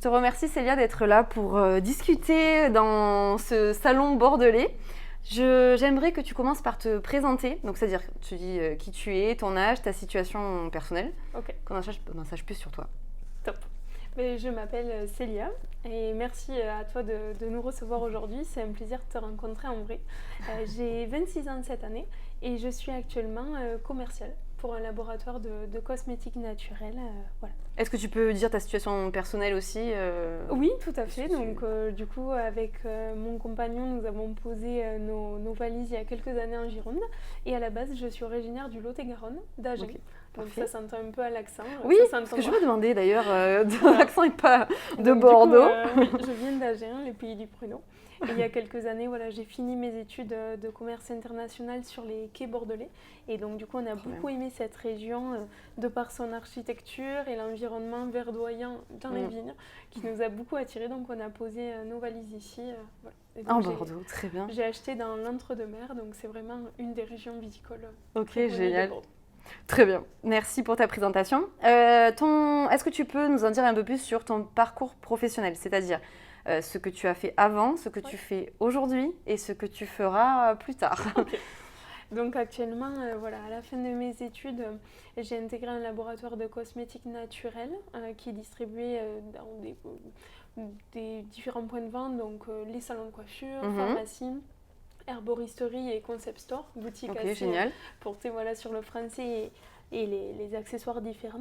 Je te remercie Célia d'être là pour discuter dans ce salon bordelais. J'aimerais que tu commences par te présenter, donc c'est-à-dire tu dis qui tu es, ton âge, ta situation personnelle, Ok, qu'on en sache plus sur toi. top. Mais je m'appelle Célia et merci à toi de nous recevoir aujourd'hui. C'est un plaisir de te rencontrer en vrai. J'ai 26 ans cette année et je suis actuellement commerciale pour un laboratoire de cosmétiques naturels. Voilà. Est-ce que tu peux dire ta situation personnelle aussi Oui, tout à fait. si tu- Donc, du coup, avec mon compagnon, nous avons posé nos valises il y a quelques années en Gironde. Et à la base, je suis originaire du Lot-et-Garonne, d'Agen. Ok, Donc, parfait. ça s'entend un peu à l'accent. Oui, Ça parce que je s'entendra. me demandais d'ailleurs, Voilà. l'accent n'est pas de Donc, Bordeaux. oui, je viens d'Agen, les pays du pruneau. Et il y a quelques années, voilà, j'ai fini mes études de commerce international sur les quais bordelais. Et donc, du coup, on a Trop beaucoup aimé cette région de par son architecture et l'environnement verdoyant dans les vignes qui nous a beaucoup attirés. Donc, on a posé nos valises ici. Voilà. Et donc, En Bordeaux, très bien. j'ai acheté dans l'Entre-deux-Mers, donc c'est vraiment une des régions viticoles. Ok, très connues de génial. Bordeaux. Très bien, merci pour ta présentation. Est-ce que tu peux nous en dire un peu plus sur ton parcours professionnel, c'est-à-dire ce que tu as fait avant, ce que tu fais aujourd'hui et ce que tu feras plus tard. Ok. Donc actuellement, voilà, à la fin de mes études, j'ai intégré un laboratoire de cosmétiques naturels qui est distribué dans des différents points de vente, donc les salons de coiffure, pharmacie, herboristerie et concept store, boutique Ok, assez génial. portée voilà, sur le français et les accessoires différents.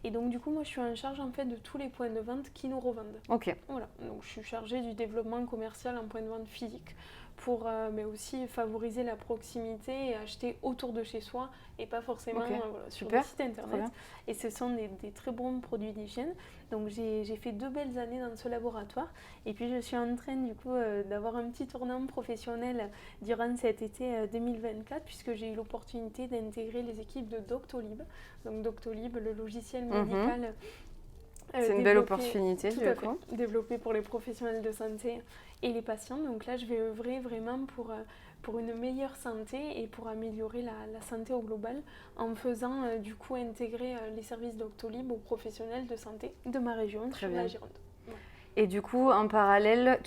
Et donc du coup, moi je suis en charge en fait de tous les points de vente qui nous revendent. Ok, Voilà, donc je suis chargée du développement commercial en point de vente physique pour mais aussi favoriser la proximité et acheter autour de chez soi et pas forcément Ok, voilà, sur super, des sites internet. Et ce sont des très bons produits d'hygiène. Donc j'ai fait 2 belles années dans ce laboratoire et puis je suis en train du coup d'avoir un petit tournant professionnel durant cet été 2024 puisque j'ai eu l'opportunité d'intégrer les équipes de Doctolib. Donc Doctolib, le logiciel médical c'est une belle opportunité tout du à fait, coup. développé pour les professionnels de santé et les patients. Donc là, je vais œuvrer vraiment pour une meilleure santé et pour améliorer la santé au global en faisant du coup intégrer les services Doctolib aux professionnels de santé de ma région, Très sur bien. la Gironde. Et du coup, en parallèle,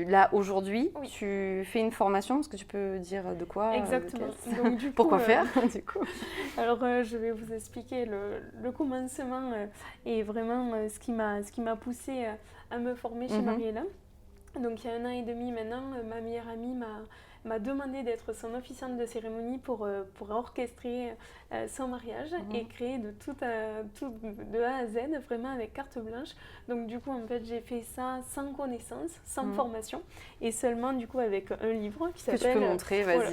là aujourd'hui, Oui. tu fais une formation. Est-ce que tu peux dire de quoi Exactement. de Donc, du coup, pourquoi faire du coup. Alors, je vais vous expliquer le commencement et vraiment ce qui m'a poussée à me former chez Mariella. Donc, il y a 1 an et demi maintenant, ma meilleure amie m'a demandé d'être son officiante de cérémonie pour orchestrer son mariage et créer tout de A à Z, vraiment avec carte blanche. Donc, du coup, en fait, j'ai fait ça sans connaissance, sans formation et seulement, du coup, avec un livre qui s'appelle... Que tu peux montrer, vas-y. Voilà.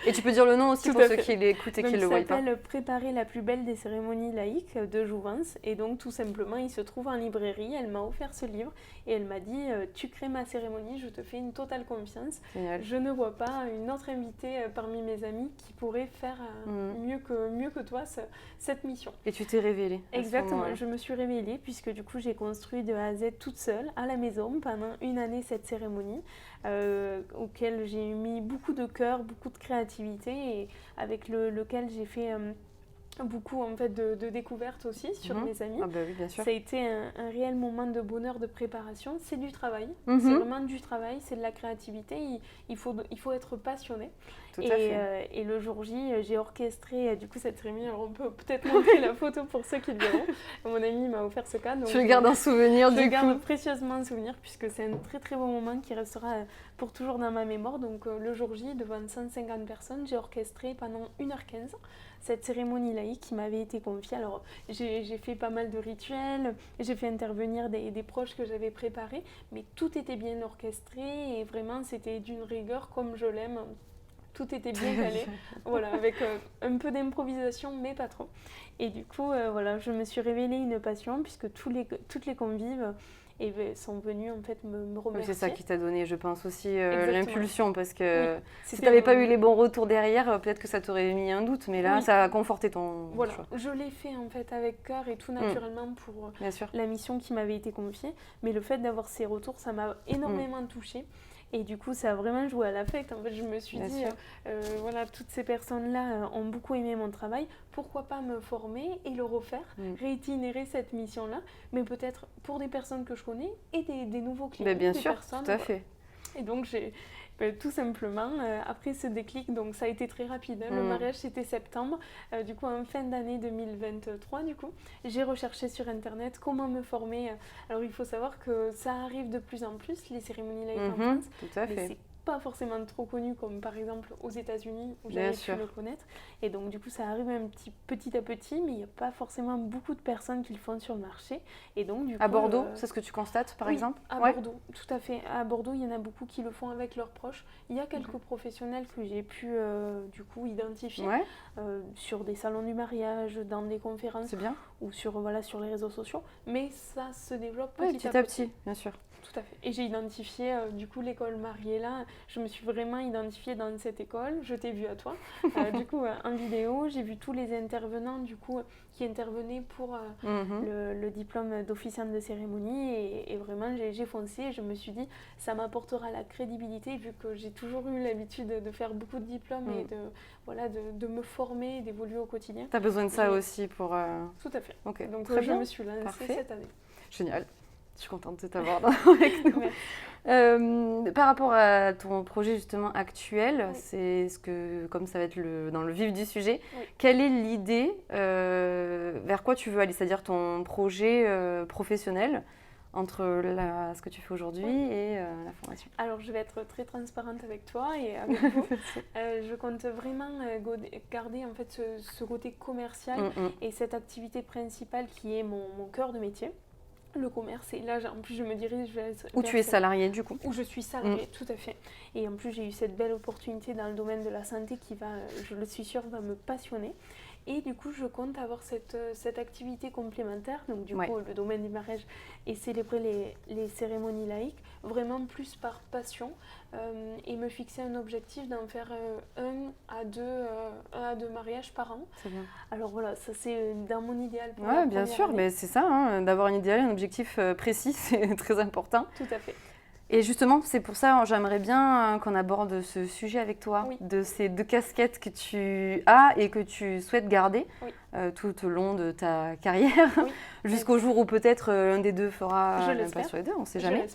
Et tu peux dire le nom aussi Tout pour à ceux fait. qui l'écoutent et qui ne le voient Il pas. s'appelle Préparer la plus belle des cérémonies laïques de Jouvence. Et donc, tout simplement, il se trouve en librairie. Elle m'a offert ce livre et elle m'a dit tu crées ma cérémonie, je te fais une totale confiance. Génial. Je ne vois pas une autre invitée parmi mes amis qui pourrait faire mieux que toi cette mission. Et tu t'es révélée. Exactement, je me suis révélée puisque du coup j'ai construit de A à Z toute seule à la maison pendant 1 année cette cérémonie auquel j'ai mis beaucoup de cœur, beaucoup de créativité et avec lequel j'ai fait beaucoup en fait de découvertes aussi sur mes amis. Ah bah oui, bien sûr. Ça a été un réel moment de bonheur de préparation. C'est du travail, c'est vraiment du travail, c'est de la créativité. Il faut être passionné. Tout à fait. Et le jour J, j'ai orchestré du coup cette cérémonie. Alors on peut peut-être montrer la photo pour ceux qui le verront. Mon ami m'a offert ce cadre. Tu le gardes en souvenir du coup. Je le garde précieusement en souvenir puisque c'est un très très beau moment qui restera pour toujours dans ma mémoire. Donc le jour J, devant 150 personnes, j'ai orchestré pendant 1h15 cette cérémonie laïque qui m'avait été confiée. Alors j'ai fait pas mal de rituels, j'ai fait intervenir des proches que j'avais préparés, mais tout était bien orchestré et vraiment c'était d'une rigueur comme je l'aime. Tout était bien calé, voilà, avec un peu d'improvisation, mais pas trop. Et du coup, voilà, je me suis révélée une passion puisque toutes les convives sont venus en fait me remercier. C'est ça qui t'a donné, je pense aussi, l'impulsion parce que si tu n'avais pas eu les bons retours derrière, peut-être que ça t'aurait mis un doute, mais là, ça a conforté ton choix. Je l'ai fait en fait avec cœur et tout naturellement pour Bien sûr. la mission qui m'avait été confiée, mais le fait d'avoir ces retours, ça m'a énormément touchée. Et du coup, ça a vraiment joué à l'affect. En fait, je me suis dit, voilà, toutes ces personnes-là ont beaucoup aimé mon travail. Pourquoi pas me former et le refaire, réitinérer cette mission-là, mais peut-être pour des personnes que je connais et des nouveaux clients. Bien des sûr, personnes, tout à fait. Et donc, j'ai tout simplement, après ce déclic, donc ça a été très rapide. Le mariage, c'était septembre. Du coup, en fin d'année 2023, du coup, j'ai recherché sur Internet comment me former. Alors, il faut savoir que ça arrive de plus en plus, les cérémonies laïques en France. Tout à fait. Mais c'est pas forcément trop connu comme par exemple aux États-Unis où j'avais pu le connaître. Et donc du coup ça arrive petit à petit, mais il n'y a pas forcément beaucoup de personnes qui le font sur le marché. Et donc du coup, à Bordeaux, c'est ce que tu constates par exemple? À Bordeaux, tout à fait. À Bordeaux, il y en a beaucoup qui le font avec leurs proches. Il y a quelques professionnels que j'ai pu du coup identifier sur des salons du mariage, dans des conférences ou sur les réseaux sociaux. Mais ça se développe petit à petit, bien sûr. Tout à fait. Et j'ai identifié du coup l'école Mariella. Je me suis vraiment identifiée dans cette école. Je t'ai vu à toi. Du coup en vidéo, j'ai vu tous les intervenants du coup qui intervenaient pour le diplôme d'officiante de cérémonie et vraiment j'ai foncé. Et je me suis dit ça m'apportera la crédibilité vu que j'ai toujours eu l'habitude de faire beaucoup de diplômes et de me former, d'évoluer au quotidien. Tu as besoin de ça aussi pour... Tout à fait. Okay. Donc Très je bien. me suis lancée cette année. Génial. Je suis contente de t'avoir avec nous. Par rapport à ton projet justement actuel, c'est ce que, comme ça va être dans le vif du sujet, quelle est l'idée vers quoi tu veux aller, c'est-à-dire ton projet professionnel entre ce que tu fais aujourd'hui et la formation? Alors je vais être très transparente avec toi et avec vous. Je compte vraiment garder en fait ce côté commercial et cette activité principale qui est mon cœur de métier. Le commerce, et là en plus je me dirige vers... Où tu es salariée du coup? Où je suis salariée, tout à fait. Et en plus j'ai eu cette belle opportunité dans le domaine de la santé qui va, je le suis sûre, va me passionner. Et du coup je compte avoir cette activité complémentaire, donc du coup le domaine du mariage et célébrer les cérémonies laïques, vraiment plus par passion et me fixer un objectif d'en faire un à deux mariages par an. C'est bien. Alors voilà, ça c'est dans mon idéal. Oui, bien sûr, mais c'est ça, d'avoir un idéal, un objectif précis, c'est très important. Tout à fait. Et justement, c'est pour ça j'aimerais bien qu'on aborde ce sujet avec toi, de ces deux casquettes que tu as et que tu souhaites garder tout au long de ta carrière, jusqu'au jour où peut-être l'un des deux fera pas sur les deux, on ne sait jamais.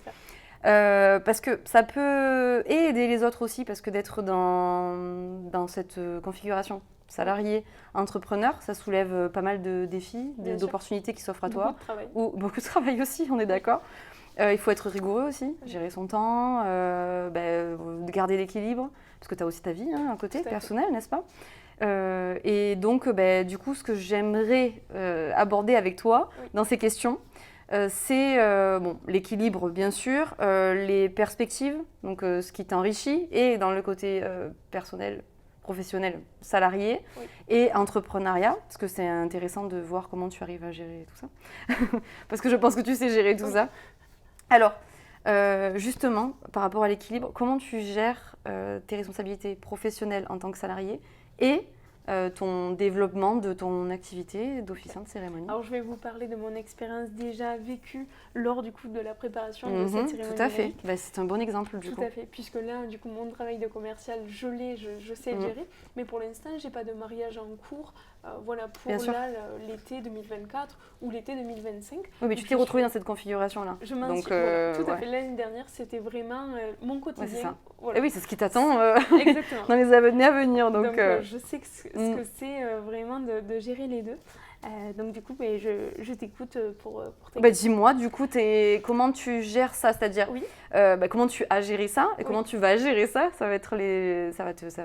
Parce que ça peut aider les autres aussi, parce que d'être dans cette configuration salarié, entrepreneur, ça soulève pas mal de défis, d'opportunités qui s'offrent à toi. Beaucoup de travail aussi, on est d'accord. Il faut être rigoureux aussi, gérer son temps, garder l'équilibre, parce que tu as aussi ta vie, un côté personnel, n'est-ce pas? Et donc, du coup, ce que j'aimerais aborder avec toi dans ces questions, c'est l'équilibre, bien sûr, les perspectives, donc ce qui t'enrichit, et dans le côté personnel, professionnel, salarié et entrepreneuriat, parce que c'est intéressant de voir comment tu arrives à gérer tout ça, parce que je pense que tu sais gérer tout ça. Alors, justement, par rapport à l'équilibre, comment tu gères tes responsabilités professionnelles en tant que salarié et ton développement de ton activité d'officiant de cérémonie? Alors, je vais vous parler de mon expérience déjà vécue lors du coup de la préparation de cette cérémonie. Tout à fait. C'est un bon exemple du coup. Tout à fait, puisque là, du coup, mon travail de commercial, je sais le gérer, mais pour l'instant, j'ai pas de mariage en cours. Pour l'été 2024 ou l'été 2025. Oui, mais tu t'es retrouvée dans cette configuration-là. Je m'en suis... tout à fait. L'année dernière, c'était vraiment mon quotidien. C'est ça. Et oui, c'est ce qui t'attend dans les années à venir. Donc je sais ce que c'est vraiment de gérer les deux. Donc du coup, je t'écoute pour dis-moi, du coup, comment tu gères ça? C'est-à-dire, comment tu as géré ça et comment tu vas gérer ça? Ça va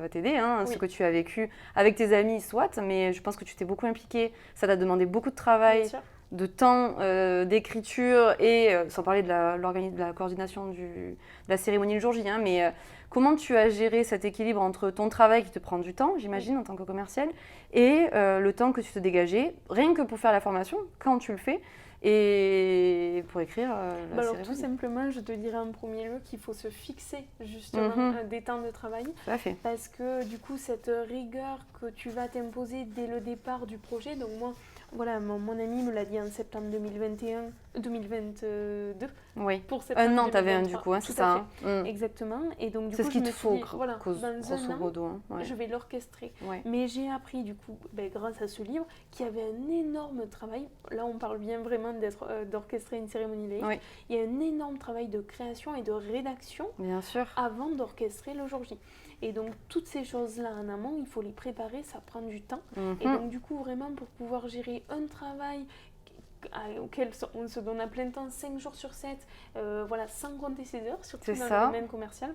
t'aider, ce que tu as vécu avec tes amis, soit, mais je pense que tu t'es beaucoup impliquée. Ça t'a demandé beaucoup de travail, de temps, d'écriture et sans parler de la coordination de la cérémonie le jour J. Mais comment tu as géré cet équilibre entre ton travail qui te prend du temps, j'imagine, en tant que commercial, et le temps que tu te dégageais, rien que pour faire la formation, quand tu le fais, et pour écrire la cérémonie? Tout simplement, je te dirais en premier lieu qu'il faut se fixer justement des temps de travail. Tout à fait. Parce que du coup, cette rigueur que tu vas t'imposer dès le départ du projet, donc moi, mon ami me l'a dit en septembre 2021, 2022 Oui. pour septembre Un an, tu avais un 2023. du coup, hein, c'est Tout à ça. fait. Exactement. Et donc, du C'est coup, ce je qu'il me te suis faut, dit, voilà, dans un grosso an, modo. Hein. Ouais. je vais l'orchestrer. Ouais. Mais j'ai appris, du coup, grâce à ce livre, qu'il y avait un énorme travail. Là, on parle bien vraiment d'orchestrer une cérémonie laïque. Oui. Il y a un énorme travail de création et de rédaction Bien sûr. avant d'orchestrer le jour J. Et donc, toutes ces choses-là en amont, il faut les préparer, ça prend du temps. Et donc, du coup, vraiment, pour pouvoir gérer un travail auquel on se donne à plein temps 5 jours sur 7, voilà, sans compter ses heures, surtout dans le domaine commercial.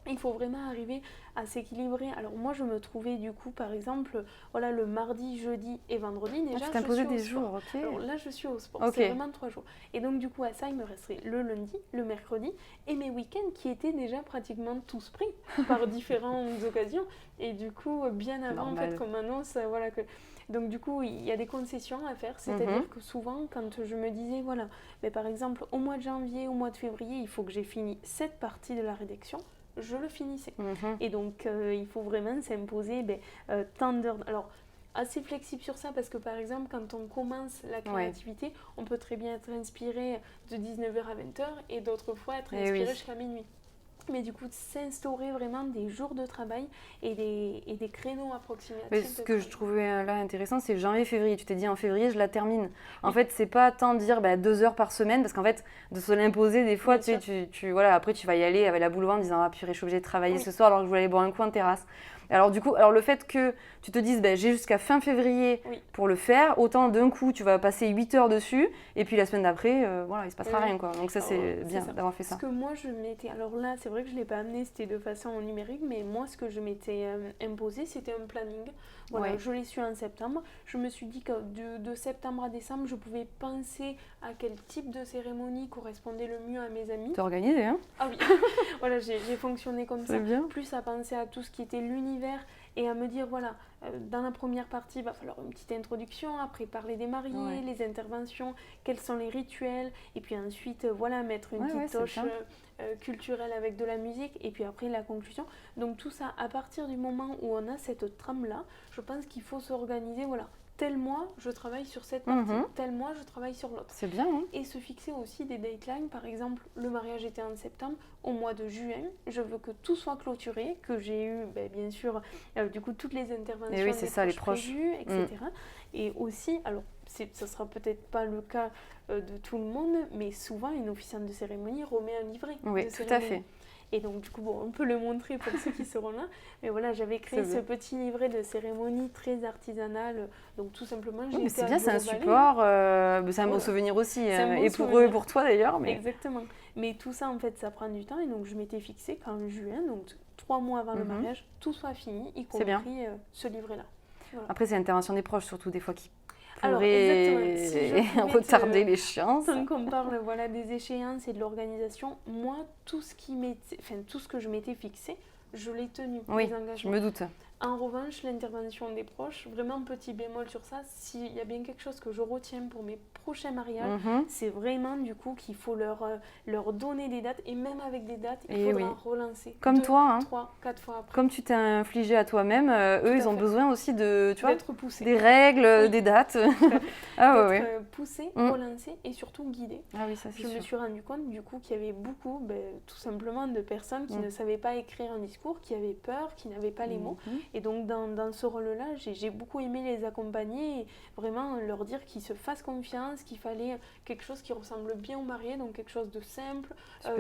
Il faut vraiment arriver à s'équilibrer. Alors moi, je me trouvais du coup, par exemple, voilà, le mardi, jeudi et vendredi. Déjà, tu t'imposais des jours, ok. Alors là, je suis au sport. Okay. C'est vraiment 3 jours. Et donc, du coup, à ça, il me resterait le lundi, le mercredi et mes week-ends qui étaient déjà pratiquement tous pris par différentes occasions. Et du coup, bien avant, en fait, qu'on m'annonce, voilà que... Donc du coup, il y a des concessions à faire, c'est-à-dire que souvent, quand je me disais, voilà, mais par exemple, au mois de janvier, au mois de février, il faut que j'ai fini cette partie de la rédaction, je le finissais. Et donc, il faut vraiment s'imposer tant d'heures. Alors, assez flexible sur ça, parce que par exemple, quand on commence la créativité, on peut très bien être inspiré de 19h à 20h et d'autres fois être inspiré jusqu'à minuit. Mais du coup, s'instaurer vraiment des jours de travail et des créneaux approximatifs. Mais ce que je trouvais là intéressant, c'est janvier-février. Tu t'es dit en février, je la termine. En fait, c'est pas tant dire 2 heures par semaine, parce qu'en fait, de se l'imposer, des fois, voilà, après, tu vas y aller avec la boule au ventre en disant « Ah, purée, je suis obligée de travailler ce soir alors que je voulais aller boire un coup en terrasse. » Alors du coup, le fait que tu te dises j'ai jusqu'à fin février pour le faire, autant d'un coup tu vas passer 8 heures dessus et puis la semaine d'après, voilà, il se passera rien quoi. Donc ça c'est bien d'avoir fait ça. Ce que moi je m'étais, alors là c'est vrai que je l'ai pas amené, c'était de façon numérique, mais moi ce que je m'étais imposé c'était un planning. Voilà, je l'ai su en septembre. Je me suis dit que de septembre à décembre, je pouvais penser à quel type de cérémonie correspondait le mieux à mes amis. T'es organisée, hein? Ah oui, voilà, j'ai fonctionné comme ça. Bien. Plus à penser à tout ce qui était l'univers et à me dire, voilà, dans la première partie, il va falloir une petite introduction, après parler des mariés, les interventions, quels sont les rituels, et puis ensuite, voilà, mettre une petite touche culturelle avec de la musique, et puis après la conclusion. Donc tout ça, à partir du moment où on a cette trame-là, je pense qu'il faut s'organiser, voilà. Tel mois, je travaille sur cette partie, tel mois, je travaille sur l'autre. C'est bien, hein. Et se fixer aussi des deadlines. Par exemple, le mariage était en septembre. Au mois de juin, je veux que tout soit clôturé, que j'ai eu, bien sûr, du coup, toutes les interventions des proches prévues, etc. Et aussi, alors, ça sera peut-être pas le cas de tout le monde, mais souvent, une officiante de cérémonie remet un livret de cérémonie. Tout à fait. Et donc, du coup, on peut le montrer pour ceux qui seront là. Mais voilà, j'avais créé ce petit livret de cérémonie très artisanal. Donc, tout simplement, j'ai été c'est bien, c'est un support. C'est un beau souvenir aussi. Et pour eux et pour toi, d'ailleurs. Mais... Exactement. Mais tout ça, en fait, ça prend du temps. Et donc, je m'étais fixé qu'en juin, donc 3 mois avant le mariage, tout soit fini, y compris ce livret-là. Voilà. Après, c'est l'intervention des proches, surtout, des fois, qui pourraient retarder l'échéance. Tant qu'on parle des échéances et de l'organisation, moi, tout ce que je m'étais fixé, je l'ai tenu. Oui, je me doute. En revanche, l'intervention des proches, vraiment petit bémol sur ça, s'il y a bien quelque chose que je retiens pour mes prochains mariages, c'est vraiment du coup qu'il faut leur donner des dates, et même avec des dates, il faudra relancer. Comme 2, toi, 3, 4 fois après. Comme tu t'es infligé à toi-même, eux, ils ont besoin aussi d'être poussés. Des règles, des dates. D'être poussés, relancés et surtout guidés. Ah oui, ça c'est sûr. Je me suis rendu compte du coup qu'il y avait beaucoup, tout simplement, de personnes qui ne savaient pas écrire un discours, qui avaient peur, qui n'avaient pas les mots. Et donc, dans ce rôle-là, j'ai beaucoup aimé les accompagner et vraiment leur dire qu'ils se fassent confiance, qu'il fallait quelque chose qui ressemble bien au marié, donc quelque chose de simple,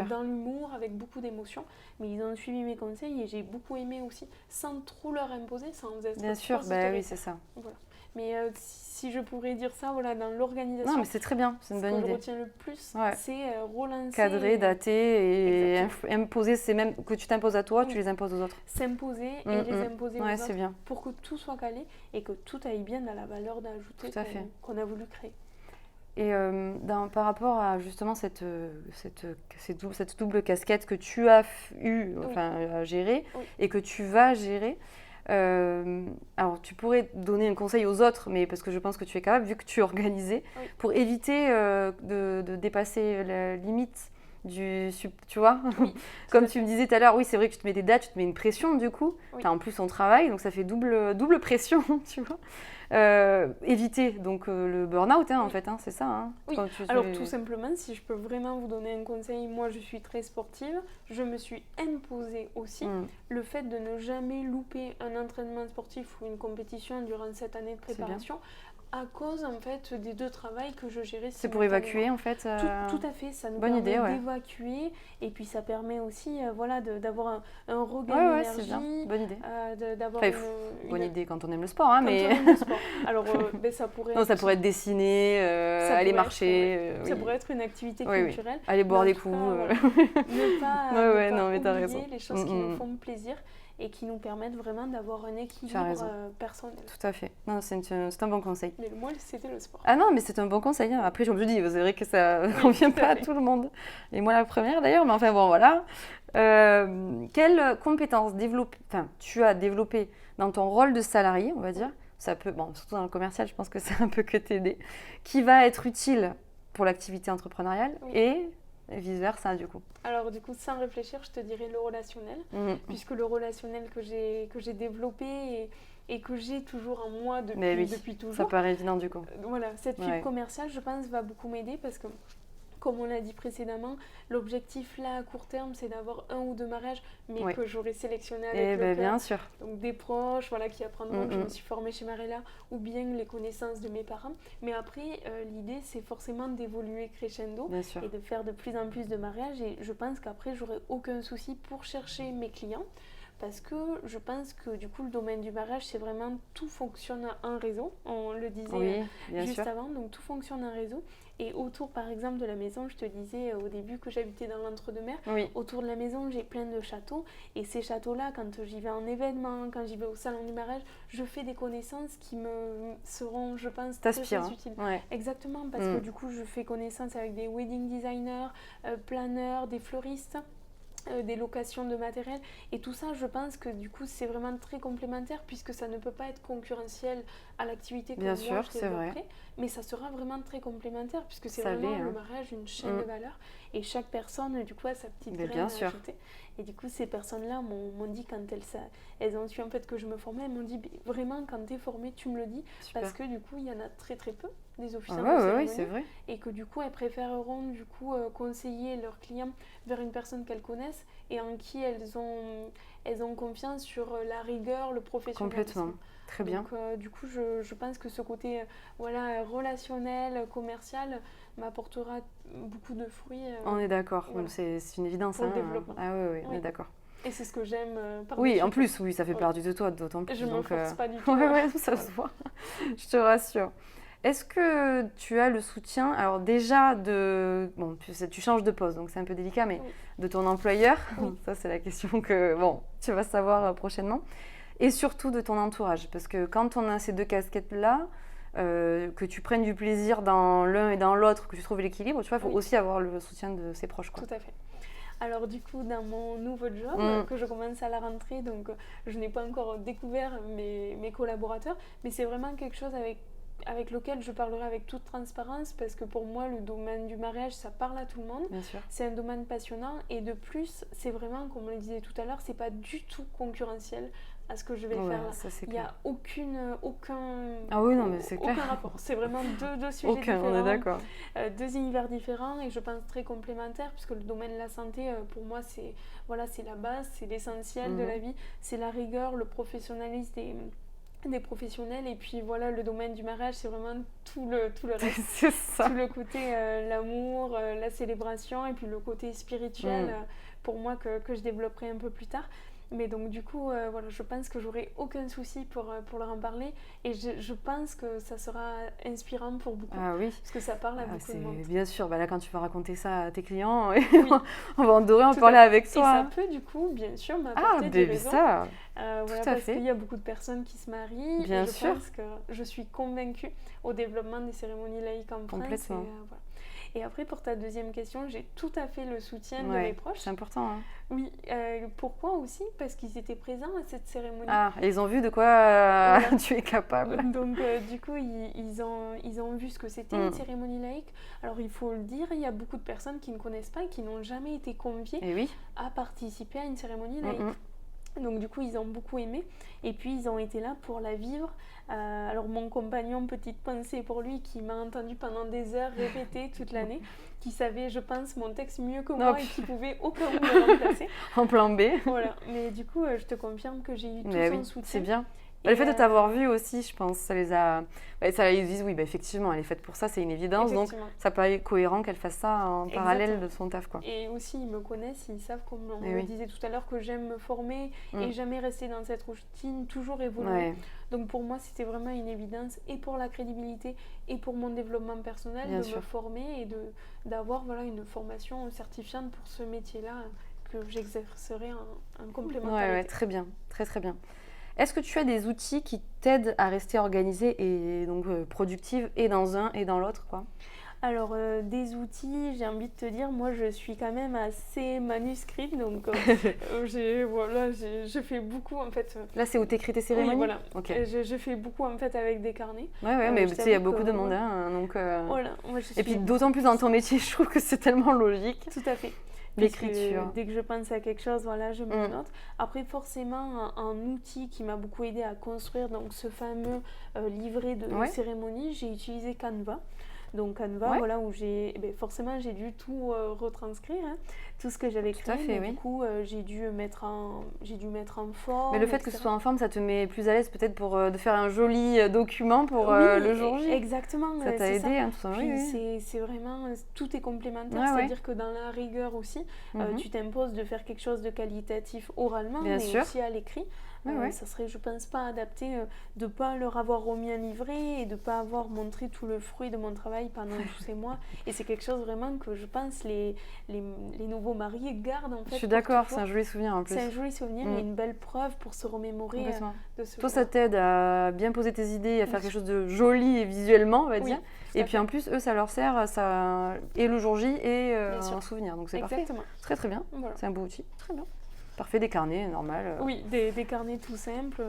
dans l'humour, avec beaucoup d'émotions. Mais ils ont suivi mes conseils et j'ai beaucoup aimé aussi, sans trop leur imposer, sans être bien sûr, oui, c'est ça. Voilà. Mais si je pourrais dire ça, dans l'organisation... Non, mais c'est très bien, c'est une bonne idée. Ce que je retiens le plus, c'est relancer... Cadrer, dater et imposer, c'est même que tu t'imposes à toi, tu les imposes aux autres. S'imposer et les imposer aux autres, c'est bien. Pour que tout soit calé et que tout aille bien dans la valeur d'ajouter qu'on a voulu créer. Et par rapport à justement cette double casquette que tu as à gérer et que tu vas gérer, alors tu pourrais donner un conseil aux autres, mais parce que je pense que tu es capable, vu que tu es organisée, pour éviter de dépasser la limite tu vois. Oui, Comme tout à tu me disais tout à l'heure, oui, c'est vrai que tu te mets des dates, tu te mets une pression du coup. Oui. Tu as en plus ton travail, donc ça fait double pression, tu vois. Éviter donc le burn-out, en Oui. fait, c'est ça. Oui, Quand alors tout simplement, si je peux vraiment vous donner un conseil, moi je suis très sportive, je me suis imposé aussi le fait de ne jamais louper un entraînement sportif ou une compétition durant cette année de préparation à cause en fait des 2 travails que je gérais. C'est pour évacuer en fait. Tout à fait, ça nous Bonne permet idée, ouais. d'évacuer et puis ça permet aussi d'avoir un regain Ouais, d'énergie. c'est bien. Bonne idée. D'avoir bonne idée quand on aime le sport, mais. Quand on aime le sport. Alors ça pourrait non, ça pourrait être dessiner, aller marcher. Ça pourrait être une activité oui, culturelle. Oui. Aller boire des coups. Ne pas mais t'as raison. oublier les choses qui nous font plaisir et qui nous permettent vraiment d'avoir un équilibre personnel. Tout à fait. Non, c'est un bon conseil. Mais moi, c'était le sport. Ah non, mais c'est un bon conseil. Après, je me dis, c'est vrai que ça ne convient pas à tout le monde. Et moi, la première d'ailleurs, mais enfin bon, voilà. Quelles compétences tu as développées dans ton rôle de salarié, on va dire, ça peut, surtout dans le commercial, je pense que c'est un peu que t'aider, qui va être utile pour l'activité entrepreneuriale et vice-versa du coup. Alors du coup, sans réfléchir, je te dirais le relationnel, puisque le relationnel que j'ai développé et que j'ai toujours en moi depuis toujours. Ça paraît évident du coup. Voilà, cette fibre commerciale, je pense, va beaucoup m'aider parce que, comme on l'a dit précédemment, l'objectif là à court terme, c'est d'avoir 1 ou 2 mariages, mais que j'aurais sélectionné avec le cœur. Bien sûr. Donc des proches, qui apprendront que je me suis formée chez Marella, ou bien les connaissances de mes parents. Mais après, l'idée, c'est forcément d'évoluer crescendo et de faire de plus en plus de mariages. Et je pense qu'après, j'aurai aucun souci pour chercher mes clients. Parce que je pense que du coup le domaine du mariage c'est vraiment tout fonctionne en réseau, on le disait juste avant, donc tout fonctionne en réseau et autour par exemple de la maison, je te disais au début que j'habitais dans l'entre-deux-mers, autour de la maison j'ai plein de châteaux et ces châteaux là quand j'y vais en événement, quand j'y vais au salon du mariage, je fais des connaissances qui me seront je pense très utiles. Exactement parce que du coup je fais connaissance avec des wedding designers, planeurs, des fleuristes, des locations de matériel et tout ça je pense que du coup c'est vraiment très complémentaire puisque ça ne peut pas être concurrentiel à l'activité que moi je développerai mais ça sera vraiment très compcomplémentaire puisque c'est vraiment le mariage une chaîne de valeur et chaque personne du coup a sa petite graine à ajouter et du coup ces personnes là m'ont dit quand elles ont su en fait que je me formais, elles m'ont dit vraiment quand t'es formée tu me le dis parce que du coup il y en a très très peu des officiants de cérémonie c'est vrai. Et que du coup elles préféreront du coup conseiller leurs clients vers une personne qu'elles connaissent et en qui elles ont confiance sur la rigueur, le professionnalisme. Complètement, très bien. Donc du coup je pense que ce côté relationnel, commercial m'apportera beaucoup de fruits. On est d'accord, c'est une évidence. Pour le développement. Ah oui, on est d'accord. Et c'est ce que j'aime Oui, en plus, ça fait partie de toi, d'autant plus. Je ne me force pas du tout. Ça se voit, je te rassure. Est-ce que tu as le soutien, alors déjà, tu changes de poste, donc c'est un peu délicat, mais de ton employeur, ça c'est la question que tu vas savoir prochainement, et surtout de ton entourage, parce que quand on a ces 2 casquettes-là, que tu prennes du plaisir dans l'un et dans l'autre, que tu trouves l'équilibre, tu vois, il faut aussi avoir le soutien de ses proches, quoi. Tout à fait. Alors du coup, dans mon nouveau job, que je commence à la rentrée, donc je n'ai pas encore découvert mes collaborateurs, mais c'est vraiment quelque chose avec lequel je parlerai avec toute transparence parce que pour moi, le domaine du mariage, ça parle à tout le monde. Bien sûr. C'est un domaine passionnant et de plus, c'est vraiment, comme on le disait tout à l'heure, c'est pas du tout concurrentiel à ce que je vais faire là. Il n'y a aucun rapport. C'est vraiment deux sujets différents. On est d'accord. 2 univers différents et je pense très complémentaires puisque le domaine de la santé, pour moi, c'est la base, c'est l'essentiel de la vie. C'est la rigueur, le professionnalisme des professionnels et puis le domaine du mariage c'est vraiment tout le reste. C'est ça. Tout le côté l'amour, la célébration et puis le côté spirituel pour moi que je développerai un peu plus tard. Mais donc du coup, je pense que j'aurai aucun souci pour leur en parler et je pense que ça sera inspirant pour beaucoup. Ah oui. Parce que ça parle à beaucoup de monde. Bien sûr, là quand tu vas raconter ça à tes clients, on va adorer en parler avec toi. Et ça peut du coup, bien sûr, m'apporter des raisons. Ça. Parce qu'il y a beaucoup de personnes qui se marient bien et sûr. pense que je suis convaincue au développement des cérémonies laïques en France. Complètement. Et après, pour ta deuxième question, j'ai tout à fait le soutien de Ouais, mes proches. c'est important, hein. Oui, pourquoi aussi? Parce qu'ils étaient présents à cette cérémonie. Ah, et ils ont vu de quoi Voilà. tu es capable. Donc, du coup, ils ont vu ce que c'était une cérémonie laïque. Alors, il faut le dire, il y a beaucoup de personnes qui ne connaissent pas et qui n'ont jamais été conviées Et oui. à participer à une cérémonie laïque. Donc du coup, ils ont beaucoup aimé et puis ils ont été là pour la vivre. Alors mon compagnon, petite pensée pour lui, qui m'a entendu pendant des heures répéter toute l'année, qui savait, je pense, mon texte mieux que moi et qui pouvait au cas où me remplacer. En plan B. Voilà, mais du coup, je te confirme que j'ai eu tout son soutien. C'est bien. Le fait de t'avoir vu aussi, je pense, ça les a... ils disent, oui, effectivement, elle est faite pour ça, c'est une évidence. Donc, ça paraît cohérent qu'elle fasse ça en parallèle de son taf, quoi. Et aussi, ils me connaissent, ils savent, comme on le disait tout à l'heure, que j'aime me former et jamais rester dans cette routine, toujours évoluer. Donc, pour moi, c'était vraiment une évidence, et pour la crédibilité, et pour mon développement personnel, me former et d'avoir une formation certifiante pour ce métier-là que j'exercerai en complémentarité. Ouais, très bien, très très bien. Est-ce que tu as des outils qui t'aident à rester organisée et donc productive et dans un et dans l'autre, quoi? Alors, des outils, j'ai envie de te dire, moi je suis quand même assez manuscrite, donc je fais beaucoup en fait. Là, c'est où t'écris tes cérémonies? Oui, voilà. Okay. Je fais beaucoup en fait avec des carnets. Ouais, mais tu sais, il y a beaucoup de monde, hein, donc... Voilà. Et puis d'autant plus dans ton métier, je trouve que c'est tellement logique. Tout à fait. L'écriture. Dès que je pense à quelque chose, voilà, je me note. Après, forcément, un outil qui m'a beaucoup aidé à construire donc, ce fameux livret de cérémonie, j'ai utilisé Canva. Donc Canva, voilà, où forcément j'ai dû tout retranscrire, hein, tout ce que j'avais créé. Tout à fait, Du coup, j'ai dû mettre en forme. Mais le fait etc. que ce soit en forme, ça te met plus à l'aise peut-être pour de faire un joli document pour le jour J. Exactement. Ça t'a aidé, hein, tout ça. C'est vraiment, tout est complémentaire, c'est-à-dire que dans la rigueur aussi, tu t'imposes de faire quelque chose de qualitatif oralement, mais aussi à l'écrit. Ça serait, je pense, pas adapté de ne pas leur avoir remis un livret et de ne pas avoir montré tout le fruit de mon travail pendant tous ces mois. Et c'est quelque chose vraiment que je pense les nouveaux mariés gardent en fait. Je suis d'accord, c'est un joli souvenir en plus. C'est un joli souvenir et une belle preuve pour se remémorer de ce Toi, ça t'aide à bien poser tes idées, à faire quelque chose de joli et visuellement, on va dire. Et puis en plus, eux, ça leur sert et le jour J et un souvenir. Donc c'est parfait. Très très bien. Voilà. C'est un beau outil. Très bien. Parfait, des carnets, normal. Oui, des carnets tout simples,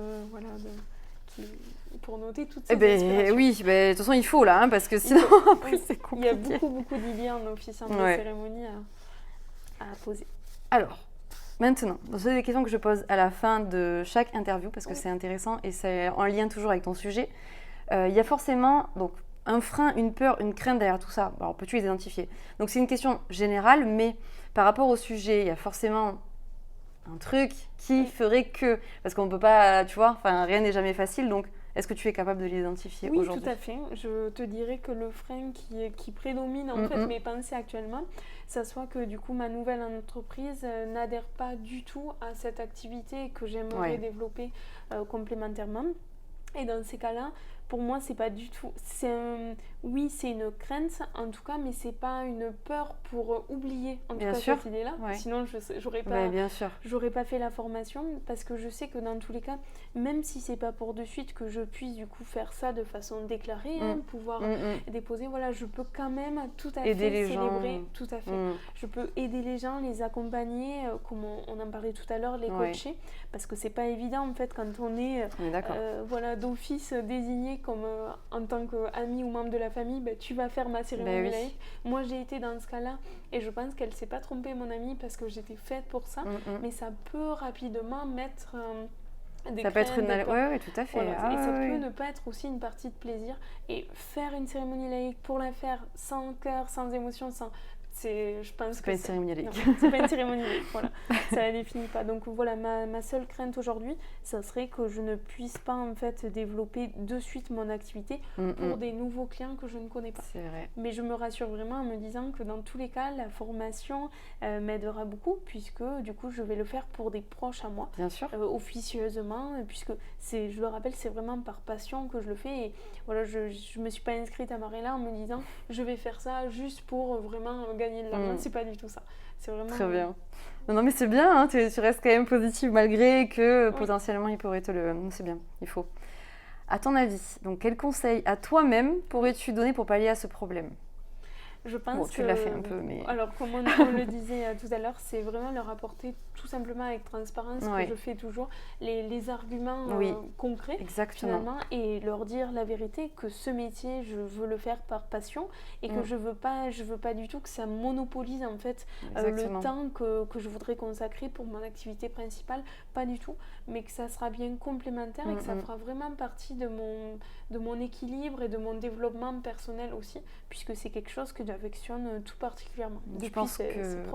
pour noter toutes ces inspirations. Oui, de toute façon, il faut là, hein, parce que sinon, après, c'est compliqué. Il y a beaucoup d'idées en officiant de cérémonie à poser. Alors, maintenant, c'est des questions que je pose à la fin de chaque interview, parce que c'est intéressant et c'est en lien toujours avec ton sujet. Il y a forcément donc, un frein, une peur, une crainte derrière tout ça. Alors, peux-tu les identifier? Donc, c'est une question générale, mais par rapport au sujet, il y a forcément un truc qui ferait que... Parce qu'on ne peut pas, tu vois, rien n'est jamais facile, donc est-ce que tu es capable de l'identifier aujourd'hui? Oui, tout à fait. Je te dirais que le frein qui prédomine en fait mes pensées actuellement, ça soit que du coup ma nouvelle entreprise n'adhère pas du tout à cette activité que j'aimerais développer complémentairement. Et dans ces cas-là, pour moi, c'est pas du tout... Oui, c'est une crainte, en tout cas, mais c'est pas une peur pour oublier, en tout cas, cette idée-là. Sinon, j'aurais pas fait la formation, parce que je sais que dans tous les cas, même si c'est pas pour de suite que je puisse du coup faire ça de façon déclarée, pouvoir déposer, voilà, je peux quand même tout à fait célébrer, tout à fait. Je peux aider les gens, les accompagner, comme on en parlait tout à l'heure, les coacher, parce que c'est pas évident en fait quand on est d'office désigné comme en tant qu'ami ou membre de la famille, tu vas faire ma cérémonie laïque. Moi j'ai été dans ce cas-là et je pense qu'elle s'est pas trompée, mon amie, parce que j'étais faite pour ça, mais ça peut rapidement mettre des ça peut être oui, tout à fait. Voilà. Et ça peut ne pas être aussi une partie de plaisir, et faire une cérémonie laïque pour la faire sans cœur, sans émotion, je pense c'est pas une cérémonie laïque. C'est pas une cérémonie laïque, voilà. Ça la définit pas. Donc voilà, ma seule crainte aujourd'hui, ça serait que je ne puisse pas en fait développer de suite mon activité pour des nouveaux clients que je ne connais pas. C'est vrai. Mais je me rassure vraiment en me disant que dans tous les cas, la formation m'aidera beaucoup, puisque du coup, je vais le faire pour des proches à moi. Bien sûr. Officieusement, puisque je le rappelle, c'est vraiment par passion que je le fais. Et voilà, je me suis pas inscrite à Marella en me disant je vais faire ça juste pour vraiment gagner de l'argent. C'est pas du tout ça. C'est vraiment... Très bien. Non, mais c'est bien, hein, tu restes quand même positive malgré que potentiellement il pourrait te le... C'est bien, il faut. À ton avis, donc quel conseil à toi-même pourrais-tu donner pour pallier à ce problème? Je pense Bon, tu l'as fait un peu, mais... Alors, comme on le disait tout à l'heure, c'est vraiment leur apporter tout simplement avec transparence, que je fais toujours, les arguments concrets, finalement, et leur dire la vérité, que ce métier, je veux le faire par passion, et que je veux pas du tout que ça monopolise, en fait, le temps que je voudrais consacrer pour mon activité principale, pas du tout, mais que ça sera bien complémentaire et que ça fera vraiment partie de mon équilibre et de mon développement personnel aussi, puisque c'est quelque chose que j'affectionne tout particulièrement. Je pense que...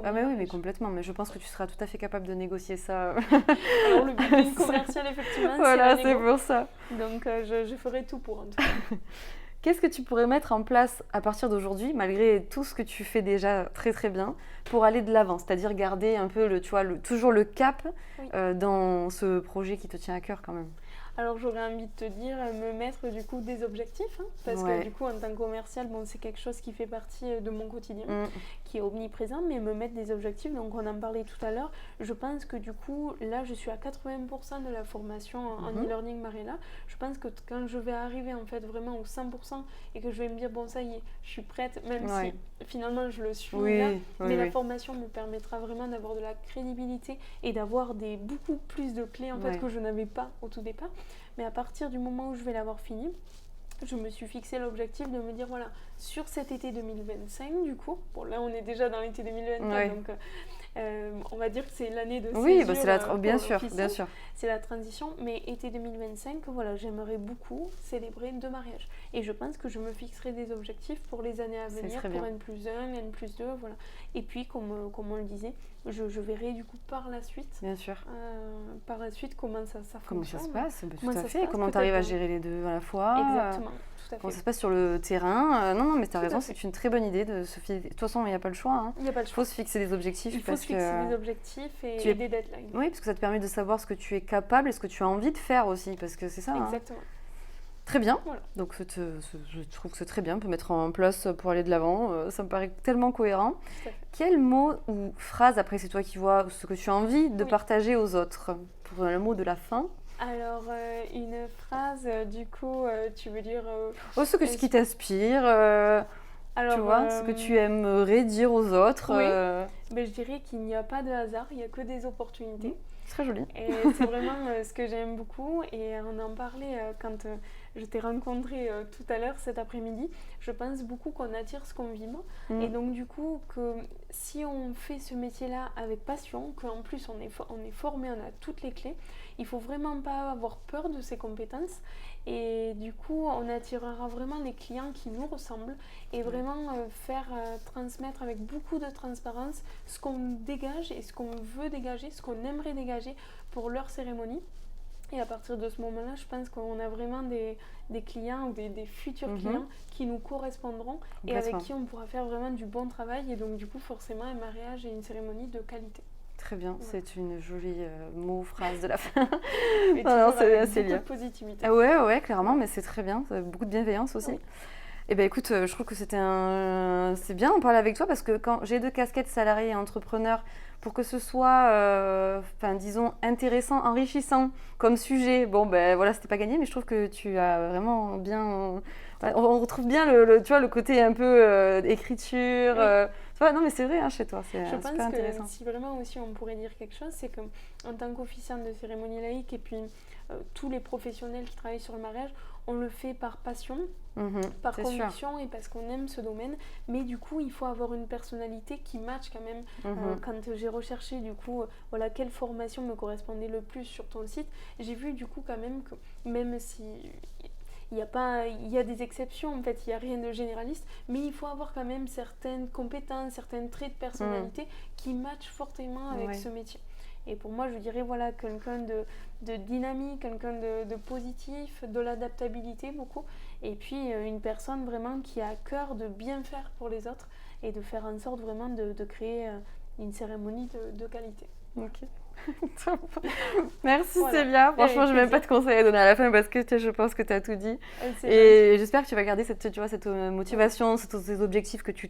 Ah mais oui, mais complètement, mais je pense que tu seras tout à fait capable de négocier ça. Alors le but d'une commerciale, effectivement, voilà, c'est pour ça. Donc je ferai tout pour, en tout cas. Qu'est-ce que tu pourrais mettre en place à partir d'aujourd'hui, malgré tout ce que tu fais déjà très très bien, pour aller de l'avant, c'est-à-dire garder un peu toujours le cap dans ce projet qui te tient à cœur quand même? Alors j'aurais envie de te dire, me mettre du coup des objectifs, parce que du coup en tant que commercial, c'est quelque chose qui fait partie de mon quotidien, qui est omniprésent, mais me mettre des objectifs, donc on en parlait tout à l'heure, je pense que du coup là je suis à 80% de la formation en e-learning Mariella, je pense que quand je vais arriver en fait vraiment au 100% et que je vais me dire bon ça y est, je suis prête, même si finalement je le suis mais la formation me permettra vraiment d'avoir de la crédibilité et d'avoir beaucoup plus de clés en fait que je n'avais pas au tout départ. Mais à partir du moment où je vais l'avoir fini, je me suis fixé l'objectif de me dire voilà, sur cet été 2025 du coup, bon là on est déjà dans l'été 2024 donc on va dire que c'est l'année de césure, bien sûr. C'est la transition, mais été 2025, voilà, j'aimerais beaucoup célébrer 2 mariages. Et je pense que je me fixerai des objectifs pour les années à venir, pour N+1, N+2, voilà. Et puis, comme on le disait, je verrai du coup par la suite, comment ça fonctionne. Comment ça se passe, tout à fait. Comment tu arrives à gérer les deux à la fois. Exactement. Comment ça se passe sur le terrain. Non, mais tu as raison, c'est une très bonne idée de se fixer. De toute façon, il n'y a pas le choix. Il faut se fixer des objectifs. Il faut se fixer des objectifs et des deadlines. Oui, parce que ça te permet de savoir ce que tu es capable et ce que tu as envie de faire aussi, parce que c'est ça. Exactement. Très bien. Voilà. Donc, je trouve que c'est très bien. On peut mettre en place pour aller de l'avant. Ça me paraît tellement cohérent. Quel mot ou phrase, après c'est toi qui vois ce que tu as envie de partager aux autres, pour le mot de la fin? Alors, une phrase, du coup, tu veux dire... ce qui t'inspire, tu vois, ce que tu aimerais dire aux autres. Je dirais qu'il n'y a pas de hasard, il n'y a que des opportunités. Très joli. Et c'est vraiment ce que j'aime beaucoup. Et on en parlait quand je t'ai rencontré tout à l'heure cet après-midi. Je pense beaucoup qu'on attire ce qu'on vibre. Et donc du coup, que si on fait ce métier-là avec passion, qu'en plus on est formé, on a toutes les clés, il ne faut vraiment pas avoir peur de ses compétences. Et du coup, on attirera vraiment les clients qui nous ressemblent et vraiment faire transmettre avec beaucoup de transparence ce qu'on dégage et ce qu'on veut dégager, ce qu'on aimerait dégager pour leur cérémonie. Et à partir de ce moment-là, je pense qu'on a vraiment des clients ou des futurs clients qui nous correspondront et avec qui on pourra faire vraiment du bon travail. Et donc du coup, forcément, un mariage et une cérémonie de qualité. Très bien, c'est une jolie phrase de la fin. C'est lié. Beaucoup de positivité. Ouais, clairement, mais c'est très bien, beaucoup de bienveillance aussi. Oui. Et ben écoute, je trouve que c'est bien d'en parler avec toi parce que quand j'ai 2 casquettes salarié et entrepreneur, pour que ce soit, disons, intéressant, enrichissant comme sujet, c'était pas gagné, mais je trouve que tu as vraiment bien... on retrouve bien tu vois, le côté un peu écriture... non mais c'est vrai chez toi, c'est super intéressant. Je pense que si vraiment aussi on pourrait dire quelque chose, c'est qu'en tant qu'officiante de cérémonie laïque et puis tous les professionnels qui travaillent sur le mariage, on le fait par passion, par conviction et parce qu'on aime ce domaine. Mais du coup, il faut avoir une personnalité qui matche quand même. Quand j'ai recherché du coup, quelle formation me correspondait le plus sur ton site, j'ai vu du coup quand même que même si... Il y a des exceptions, en fait, il n'y a rien de généraliste, mais il faut avoir quand même certaines compétences, certains traits de personnalité qui matchent fortement avec ce métier. Et pour moi, je dirais quelqu'un de dynamique, quelqu'un de positif, de l'adaptabilité beaucoup, et puis une personne vraiment qui a à cœur de bien faire pour les autres et de faire en sorte vraiment de créer une cérémonie de qualité. Ok. Merci Célia, franchement je n'ai même pas de conseils à donner à la fin parce que je pense que tu as tout dit et j'espère que tu vas garder cette motivation, ces objectifs que tu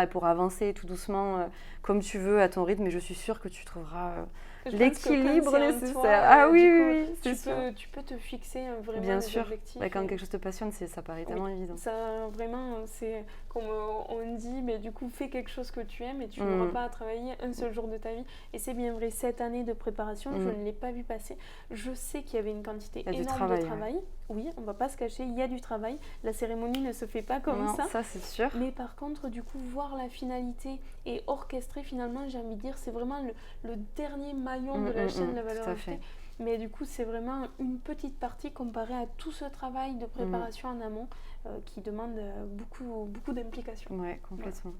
pour avancer tout doucement comme tu veux, à ton rythme, et je suis sûre que tu trouveras Je pense que l'équilibre quand c'est en nécessaire. toi, Ah oui, du oui, coup, oui, c'est sûr. tu peux te fixer vraiment Bien des sûr. objectifs. Bah, quand et- quelque chose te passionne, ça paraît tellement évident. Ça, vraiment, c'est comme on dit, mais du coup, fais quelque chose que tu aimes et tu n'auras pas à travailler un seul jour de ta vie. Et c'est bien vrai, cette année de préparation, je ne l'ai pas vu passer. Je sais qu'il y avait une quantité Il y a du énorme travail, de travail. Oui, on va pas se cacher, il y a du travail. La cérémonie ne se fait pas comme Non, ça. ça c'est sûr. Mais par contre, du coup, voir la finalité et orchestrer, finalement, j'ai envie de dire, c'est vraiment le dernier maillon de la chaîne de la valeur tout à ajoutée. fait. Mais du coup, c'est vraiment une petite partie comparée à tout ce travail de préparation en amont qui demande beaucoup d'implication. Ouais, complètement.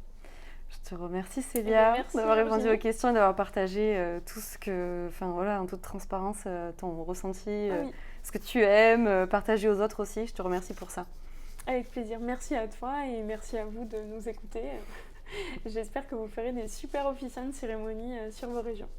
Je te remercie Eh bien, Célia merci, d'avoir répondu Virginie. aux questions et d'avoir partagé tout ce que, enfin voilà, en toute transparence, ton ressenti, Ah oui, ce que tu aimes, partager aux autres aussi. Je te remercie pour ça. avec plaisir. Merci à toi et merci à vous de nous écouter. J'espère que vous ferez des super officiants de cérémonie sur vos régions.